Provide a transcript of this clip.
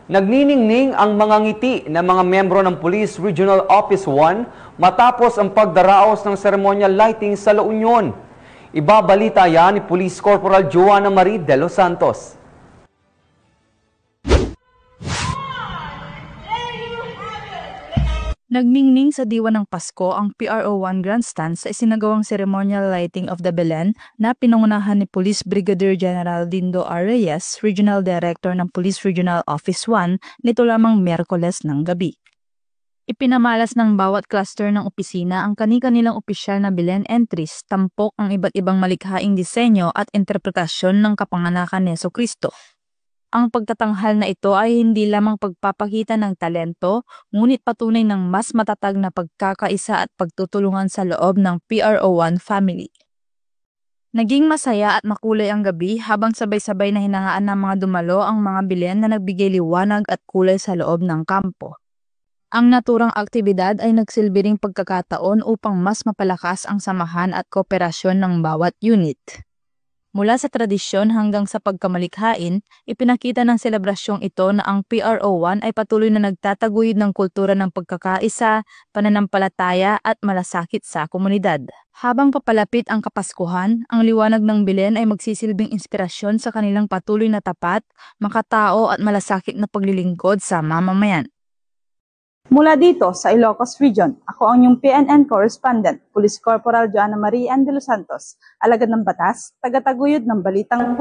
Nagniningning ang mga ngiti ng mga membro ng Police Regional Office 1 matapos ang pagdaraos ng ceremonial lighting sa La Union. Ibabalita yan ni Police Corporal Joanna Marie de los Santos. Nagmingning sa diwa ng Pasko ang PRO1 Grandstand sa isinagawang ceremonial lighting of the Belen na pinangunahan ni Police Brigadier General Dindo R. Reyes, Regional Director ng Police Regional Office 1, nito lamang Miyerkules ng gabi. Ipinamalas ng bawat cluster ng opisina ang kani-kanilang opisyal na Belen entries, tampok ang iba't ibang malikhaing disenyo at interpretasyon ng kapanganakan ni Jesucristo. Ang pagtatanghal na ito ay hindi lamang pagpapakita ng talento, ngunit patunay ng mas matatag na pagkakaisa at pagtutulungan sa loob ng PRO1 family. Naging masaya at makulay ang gabi habang sabay-sabay na hinangaan ng mga dumalo ang mga Belen na nagbigay liwanag at kulay sa loob ng kampo. Ang naturang aktibidad ay nagsilbi ring pagkakataon upang mas mapalakas ang samahan at kooperasyon ng bawat unit. Mula sa tradisyon hanggang sa pagkamalikhain, ipinakita ng selebrasyong ito na ang PRO1 ay patuloy na nagtataguyod ng kultura ng pagkakaisa, pananampalataya at malasakit sa komunidad. Habang papalapit ang Kapaskuhan, ang liwanag ng Belen ay magsisilbing inspirasyon sa kanilang patuloy na tapat, makatao at malasakit na paglilingkod sa mamamayan. Mula dito sa Ilocos Region, ako ang inyong PNN Correspondent, Police Corporal Joanna Marie de los Santos, alagad ng batas, tagataguyod ng balitang